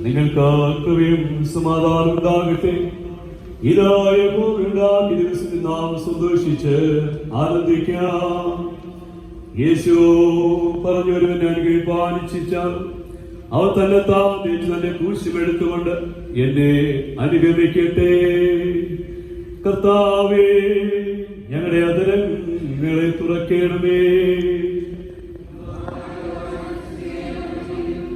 നിങ്ങൾക്കാർക്കും സമാധാനം ഉണ്ടാകട്ടെ. ഇതായ പോലുണ്ടാക്കിയ ദിവസത്തിൽ നാം സന്തോഷിച്ച് ആനന്ദിക്കാം. യേശു പറഞ്ഞു, ഒരുവൻ അനുഗ്രഹം പാലിച്ചാൽ അവ തന്നെ തന്റെ ക്രൂശുമെടുത്തുകൊണ്ട് എന്നെ അനുഗമിക്കട്ടെ. കർത്താവേ, ഞങ്ങളുടെ അധരങ്ങളെ തുറക്കണമേ.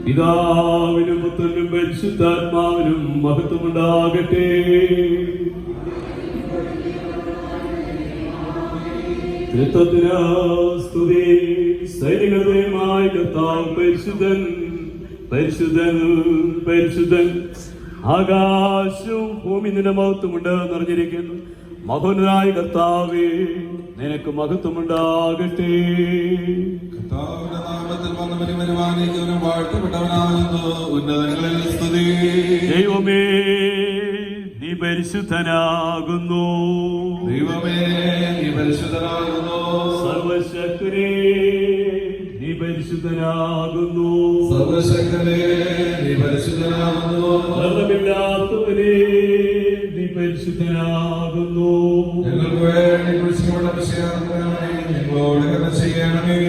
പിതാവിനും പുത്രനും പരിശുദ്ധാത്മാവിനും മഹത്വമുണ്ടാകട്ടെ. സ്തുതി. സൈനികമായ കർത്താവ് പരിശുദ്ധൻ, പരിശുദ്ധൻ, പരിശുദ്ധൻ. ആകാശവും ഭൂമി നിന്റെ മഹത്വമുണ്ട് നിറഞ്ഞിരിക്കുന്നു. മഹോന്നതനായ കർത്താവേ, നിനക്ക് മഹത്വമുണ്ടാകട്ടെ. കർത്താവിന്റെ നാമത്തിൽ വന്നവനും വരുവാനേക്കും വാഴ്ത്തപ്പെട്ടവനാകുന്നു. ഉന്നതങ്ങളിൽ സ്തുതി. ദൈവമേ, നീ പരിശുദ്ധനാകുന്നു. ദൈവമേ, നീ പരിശുദ്ധനാകുന്നു. സർവശക്തനേ, നീ പരിശുദ്ധനാകുന്നു. സർവശക്തനേ, നീ പരിശുദ്ധനാകുന്നു. മരണമില്ലാത്തവനേ, നീ പരിശുദ്ധനാകുന്നു. ഞങ്ങൾക്ക് വേണ്ടി കുരിശിലുള്ള വിഷയാന്തരമേ, ഞങ്ങളോട് കരുണ ചെയ്യണമേ.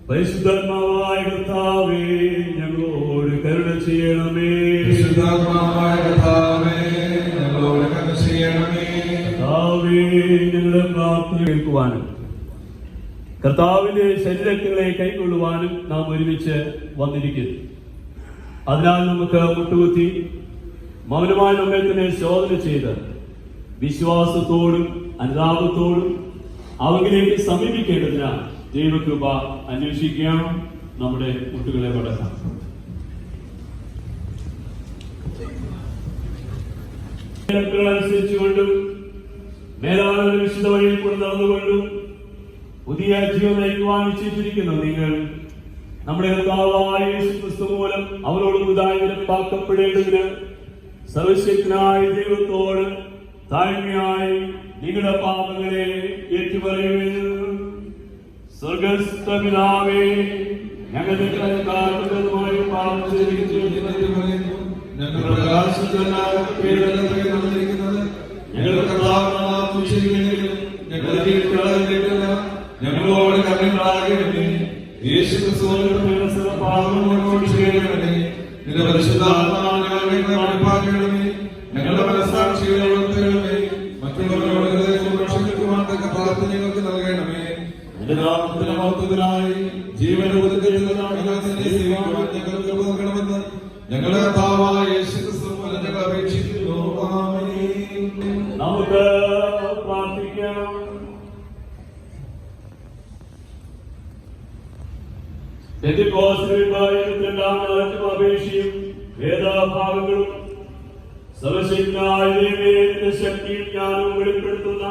പരിശുദ്ധാത്മാവായ കർത്താവേ, ഞങ്ങളോട് കരുണ ചെയ്യണമേ. പരിശുദ്ധാത്മാവായ കർത്താവേ, ഞങ്ങളോട് കരുണ ചെയ്യണമേ. കർത്താവേ, ഞങ്ങളുടെ പ്രാർത്ഥന കേൾക്കുവാനും കർത്താവിന്റെ ശരീരങ്ങളെ കൈക്കൊള്ളുവാനും നാം ഒരുമിച്ച് വന്നിരിക്കുന്നു. അതിനാൽ നമുക്ക് മുട്ടുകുത്തി മൗനമായി നമ്മെ തന്നെ ശോധന ചെയ്ത് വിശ്വാസത്തോടും അനുതാപത്തോടും അവങ്കിലേക്ക് സമീപിക്കേണ്ടതിനാൽ ദൈവകൃപ അന്വേഷിക്കാം. നമ്മുടെ മുട്ടുകളെ പടക്കാം. അനുസരിച്ചുകൊണ്ടും മേലാള വിശുദ്ധ വഴിയിൽ കൂടെ നടന്നുകൊണ്ടും പുതിയ ജീവൻ നയിക്കുവാൻ നിശ്ചയിച്ചിരിക്കുന്ന നിങ്ങൾ നമ്മുടെ കർത്താവായ യേശുക്രിസ്തു മൂലം അവരോട് പുതുതായി നിരപ്പാക്കപ്പെടേണ്ടതിന് സർവശക്തനായ ദൈവത്തോട് താഴ്മയായി നിങ്ങളുടെ പാപങ്ങളെ ഏറ്റുപറയുകയും സ്വർഗസ്ഥ പിതാവേ, ഞങ്ങളുടെ കാരണമായി പാപം ചെയ്തിരിക്കുന്നു. ഞങ്ങളുടെ ഞങ്ങളോട് കരുണയുണ്ടാകണമേ. യേശുക്രിസ്തുവിന്റെ പാപങ്ങളോട് ചെയ്യണമേ. നിന്റെ പരിശുദ്ധാത്മാവിനെ നടപ്പാക്കണമേ. ഞങ്ങളുടെ മനസ്സാക്ഷികളെ ഉണർത്തണമേ. മറ്റുള്ളവരോട് രക്ഷിക്കുവാൻ തക്ക പ്രാർത്ഥന ഞങ്ങൾക്ക് നൽകണമേ. നിന്റെ നാമത്തിന്റെ മഹത്വത്തിനായി ജീവന്റെ ഒതുക്കത്തിൽ ഞങ്ങൾക്ക് നൽകണമെന്ന് ഞങ്ങളുടെ കർത്താവായ യേശുക്രിസ്തു അപേക്ഷയും വേദഭാഗങ്ങളും സർവശക്തനായ ദൈവത്തിന്റെ ശക്തിയും ജ്ഞാനവും വെളിപ്പെടുത്തുന്ന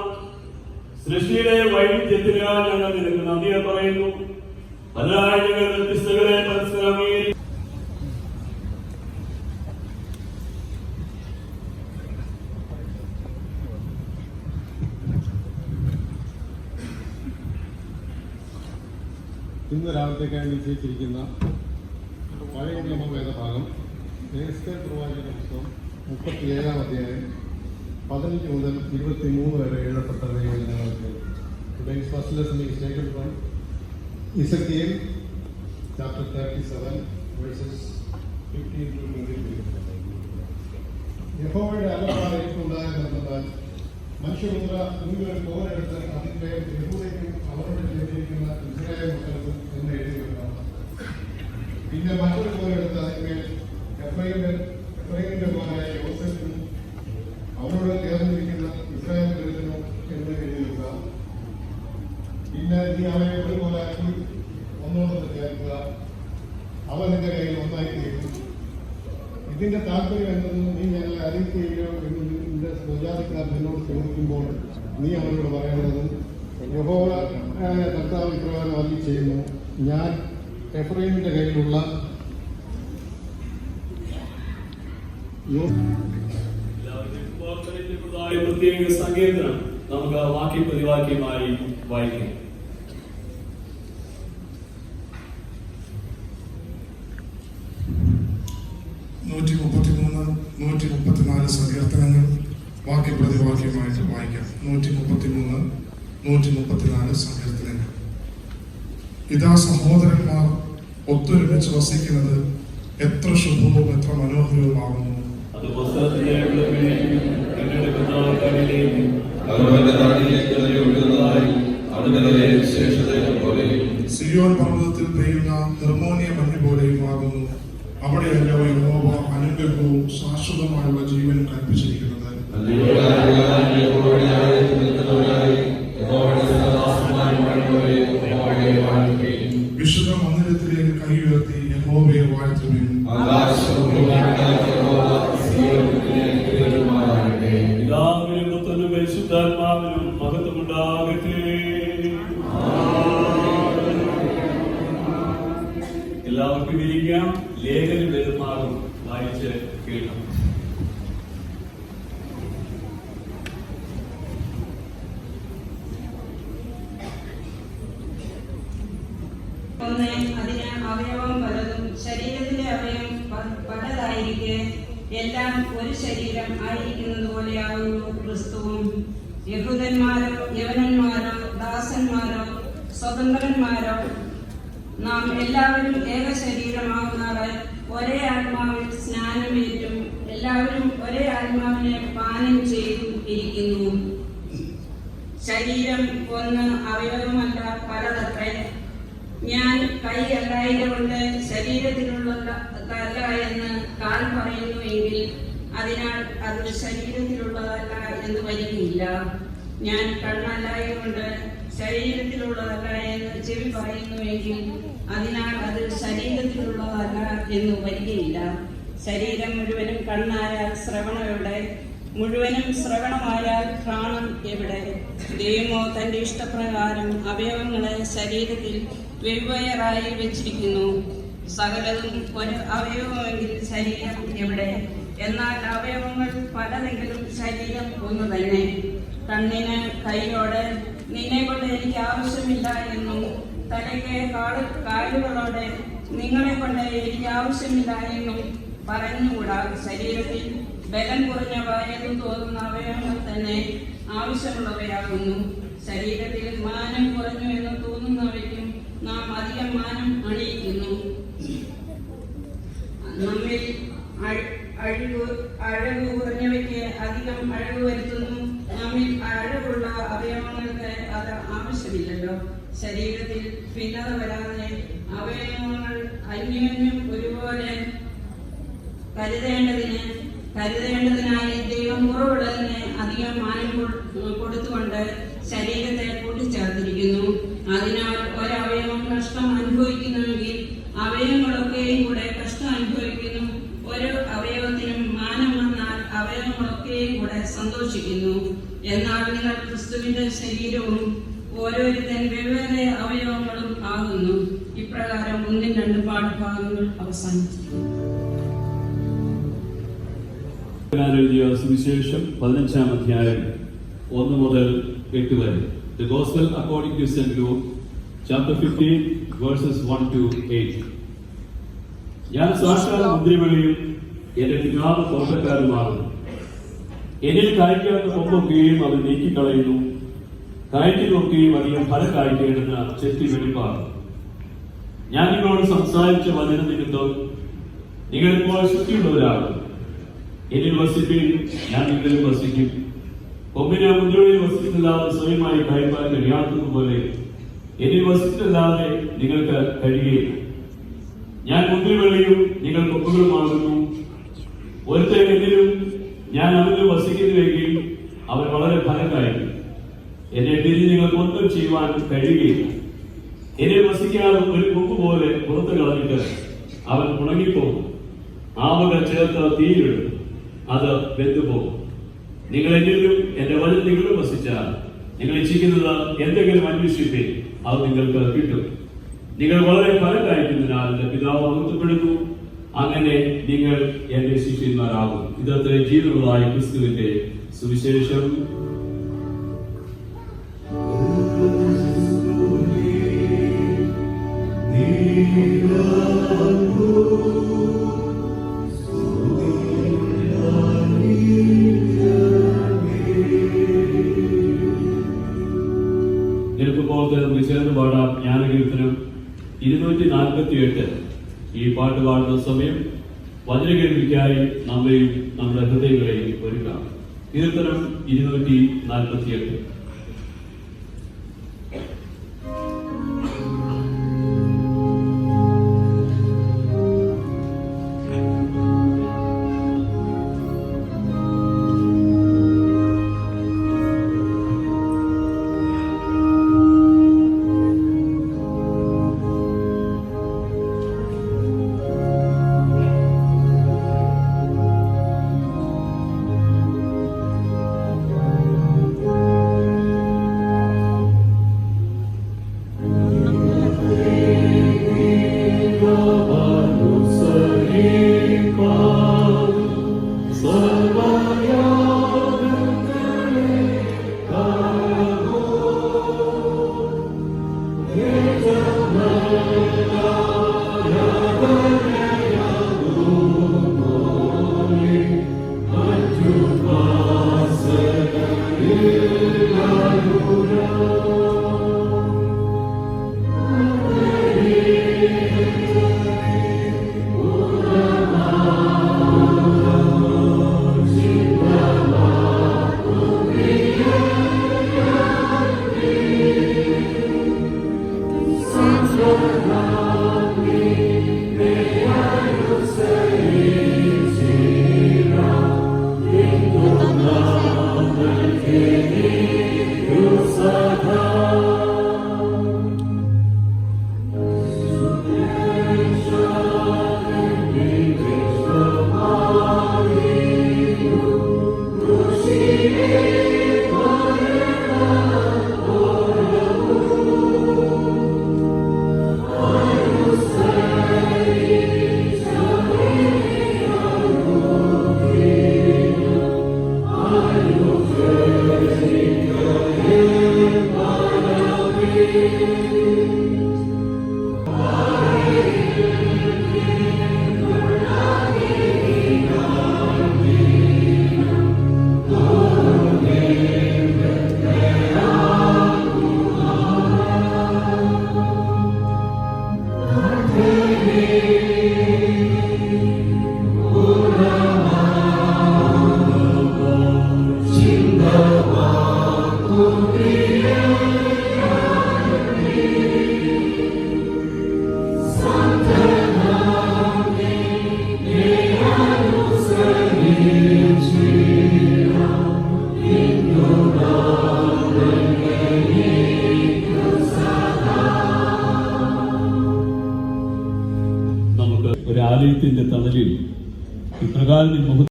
സൃഷ്ടിയുടെ വൈവിധ്യത്തിന് ഞങ്ങൾ നിനക്ക് നന്ദി പറയുന്നു. പലരായ ഞങ്ങൾ വ്യത്യസ്തകളെ പരസ്പരം ഇന്ന് രാവിലത്തേക്കായി നിശ്ചയിച്ചിരിക്കുന്ന പഴയ നിയമവേദഭാഗം എസ്തേർ പ്രവാചകന്റെ പുസ്തകം 37-ാം അധ്യായം 15 മുതൽ 23 വരെ എഴുതപ്പെട്ട ദൈവവചനങ്ങൾക്ക് today's first lesson is taken from Ezekiel chapter 37 verses 15 to 23. യഹോവയുടെ അരുളപ്പാട് എനിക്കുണ്ടായതെന്നാൽ മനുഷ്യപുത്ര നിങ്ങൾ കോരെടുത്ത് അതിന്റെ യഹൂദയ്ക്കും അവരോട് ചെയ്തിരിക്കുന്ന ഇസ്രായേൽ മക്കൾക്കും എന്ന് എഴുതി വെക്കണം. പിന്നെ മറ്റൊരു കോരെടുത്ത് അതിന്മേൽ എഫ്രൈമിന്റെ മകനായ യോസേഫിനും അവരോട് ചേർന്നിരിക്കുന്ന ഇസ്രായേൽ മക്കൾക്കും എന്ന് എഴുതി വെക്കുക. പിന്നെ നീ അവനെ ഒരു പോലാക്കി ഒന്നോടൊന്ന് ചേർക്കുക. അവ നിന്റെ കയ്യിൽ ഒന്നായി തീരും. ഇതിന്റെ താല്പര്യം എന്തെന്നും നീ ഞങ്ങളെ അറിയിക്കുകയോ എന്ന് നിന്റെ സ്വജാതിക്കാർ നിന്നോട് ചോദിക്കുമ്പോൾ നീ അവരോട് പറയേണ്ടതും യഹോവ കർത്താവ് ഇപ്രകാരം അരുളി ചെയ്യുന്നു, ഞാൻ എഫ്രൈമിന്റെ കയ്യിലുള്ള പ്രത്യേക സങ്കീർത്തനം നമുക്ക് വാക്യപ്രതിവാക്യമായി വായിക്കാം. സങ്കീർത്തനങ്ങൾ വാക്യപ്രതിവാക്യമായിട്ട് വായിക്കാം. 133, 134 സങ്കീർത്തനങ്ങൾ. ഇതാ സഹോദരന്മാർ ഒത്തൊരുമിച്ച് വസിക്കുന്നത് എത്ര ശുഭവും എത്ര മനോഹരവുമാകുന്നു. സിയോൻ പർവ്വതത്തിൽ പെയ്യുന്ന ഹെർമോനിയ മഞ്ഞ് പോലെയുമാകുന്നു. അവിടെയല്ലോ യഹോവ അനുഗ്രഹവും ശാശ്വതമായുള്ള ജീവനും കൽപ്പിച്ചിരിക്കുന്നത്. വിശുദ്ധ മന്ദിരത്തിലേക്ക് കൈ ഉയർത്തി യഹോവയെ വാഴ്ത്തുവിൻ. പരിശുദ്ധാത്മാവിനും മഹത്വമുണ്ടാകട്ടെ. എല്ലാവർക്കും ഇരിക്കാം. ലേഖനം പെരുമാറും വായിച്ച് കേൾക്കാം. അതിന് അവയവം പലതും, ശരീരത്തിലെ അവയവം പലതായിരിക്കെ എല്ലാം ഒരു ശരീരം ആയിരിക്കുന്നത് പോലെയാകുന്നു ക്രിസ്തുവും. യഹൂദന്മാരോ യവനന്മാരോ ദാസന്മാരോ സ്വതന്ത്രന്മാരോ നാം എല്ലാവരും ഏക ശരീരമാകുന്നവർ ഒരേ ആത്മാവിൽ സ്നാനമേറ്റും എല്ലാവരും ഒരേ ആത്മാവിനെ പാനം ചെയ്തും ഇരിക്കുന്നു. ശരീരം ഒന്ന്, അവയവമല്ല പലതത്രേ. ഞാൻ കൈ അല്ലായതുകൊണ്ട് ശരീരത്തിലുള്ളതല്ല എന്ന് കാൽ പറയുന്നുവെങ്കിൽ അതിനാൽ അത് ശരീരത്തിലുള്ളതല്ല എന്ന് വരികയില്ല. ഞാൻ കണ്ണല്ലായതുകൊണ്ട് ശരീരത്തിലുള്ളതല്ല എന്ന് ചെവി പറയുന്നുവെങ്കിൽ അതിനാൽ അത് ശരീരത്തിലുള്ളതല്ല എന്ന് വരികയില്ല. ശരീരം മുഴുവനും കണ്ണായാൽ ശ്രവണം എവിടെ? മുഴുവനും ശ്രവണമായാൽ ഘ്രാണം എവിടെ? ദൈവമോ തന്റെ ഇഷ്ടപ്രകാരം അവയവങ്ങളെ ശരീരത്തിൽ വെവ്വേറായി വെച്ചിരിക്കുന്നു. സകലതും ഒരു അവയവമെങ്കിൽ ശരീരം എവിടെ? എന്നാൽ അവയവങ്ങൾ പലതെങ്കിലും ശരീരം ഒന്ന് തന്നെ. കണ്ണിന് കൈയോട് നിന്നെ കൊണ്ട് എനിക്ക് ആവശ്യമില്ല എന്നും തലയ്ക്ക് കാലുകളോടെ നിങ്ങളെ കൊണ്ട് എനിക്ക് ആവശ്യമില്ല എന്നും പറഞ്ഞുകൂടാ. ശരീരത്തിൽ ബലം കുറഞ്ഞവ എന്ന് തോന്നുന്ന അവയവങ്ങൾ തന്നെ ആവശ്യമുള്ളവയാകുന്നു. ശരീരത്തിൽ മാനം കുറഞ്ഞു എന്ന് തോന്നുന്നവയ്ക്കും നാം അധികം മാനം അണിയിക്കുന്നു. നമ്മിൽ അഴകു കുറഞ്ഞവയ്ക്ക് അധികം അഴകു വരുത്തുന്നു. നമ്മിൽ അഴകുള്ള അവയവങ്ങൾക്ക് അത് ആവശ്യമില്ലല്ലോ. ശരീരത്തിൽ ഭിന്നത വരാതെ അവയവങ്ങൾ അന്യോന്യം ഒരുപോലെ കരുതേണ്ടതിനായി ദൈവം കുറവുള്ളതിന് അധികം മാനം കൊടുത്തുകൊണ്ട് ശരീരത്തെ കൂട്ടിച്ചേർത്തിരിക്കുന്നു. അതിനാൽ ഒരവയവം നഷ്ടം അനുഭവിക്കുന്നുവെങ്കിൽ ഒക്കെയും കൂടെ സന്തോഷിക്കുന്നു. എന്നാൽ നിങ്ങൾ ക്രിസ്തുവിന്റെ ശരീരവും ഓരോരുത്തൻ വെവ്വേറെ അവയവങ്ങളും ആകുന്നു. ഇപ്രകാരം 1-2 പാഠഭാഗങ്ങൾ അവസാനിച്ചിരിക്കുന്നു. എഴുതിയ സുവിശേഷം 15-ാം അധ്യായം 1 മുതൽ 8 വരെ. The Gospel according to St. Luke, chapter 15, verses 1 to 8. ഞാൻ സാക്ഷാൽ മുന്തിരിവള്ളിയും എന്റെ പിതാവ് തോട്ടക്കാരുമാകുന്നു. എന്നിൽ കായ്ക്കാത്ത കൊമ്പൊക്കെയും അവൻ നീക്കിക്കളയുന്നു, കായ്ക്കുന്നതൊക്കെയും അധികം ഫലം കായ്ക്കേണ്ടെന്ന് ചെത്തി വെളിപ്പാണ്. ഞാൻ നിങ്ങളോട് സംസാരിച്ച വചന നിമിത്തം നിങ്ങളിപ്പോൾ ശുദ്ധിയുള്ളവരാകും. എന്നിൽ വസിപ്പിൻ, ഞാൻ നിങ്ങളിൽ വസിക്കും. കൊമ്പിനെ മുന്തിരിവള്ളിയിൽ വസിക്കുന്നില്ലാതെ സ്വയമായി കായ്പാൻ കഴിയാത്തതുപോലെ എന്നിൽ വസിച്ചിട്ടല്ലാതെ നിങ്ങൾക്ക് കഴിയുകയില്ല. ഞാൻ മുന്തിരിവള്ളിയും നിങ്ങൾ കൊമ്പുകളുമാകുന്നു. ഒരുത്തൻ എന്നിലും ഞാൻ അവനിൽ വസിക്കുന്നുവെങ്കിൽ അവൻ വളരെ ഫലം കായ്ക്കും. എന്നെ തിരിഞ്ഞ് നിങ്ങൾക്ക് ഒന്നും ചെയ്യുവാൻ കഴിയുകയില്ല. എന്നെ വസിക്കാതെ ഒരു കൊമ്പ് പോലെ പുറത്ത് കളഞ്ഞിട്ട് അവൻ ഉണങ്ങിപ്പോകും. ആവക ചേർത്ത് തീയിടും, അത് വെന്തുപോകും. നിങ്ങൾ എന്നിലും എന്റെ വചനം നിങ്ങളും വസിച്ചാൽ നിങ്ങൾ ഇച്ഛിക്കുന്നത് എന്തെങ്കിലും അന്വേഷിപ്പേ, അത് നിങ്ങൾക്ക് കിട്ടും. നിങ്ങൾ വളരെ ഫലം കായ്ക്കുന്നതിനാൽ എന്റെ പിതാവ് മഹത്വപ്പെടുന്നു. അങ്ങനെ നിങ്ങൾ എന്റെ ശിഷ്യന്മാരാകും. ഇതത്ര ജീവനുള്ളതായ ക്രിസ്തുവിന്റെ സുവിശേഷം. നിൽക്കുമ്പോൾ നമുക്ക് ചേർന്ന് പാടാം ജ്ഞാനകീർത്തനം 248. ഈ പാട്ട് പാടുന്ന സമയം വചനകേൾവിക്കായി നമ്മെയും നമ്മുടെ ഹൃദയങ്ങളെയും ഒരുക്കാം. കീർത്തനം 248.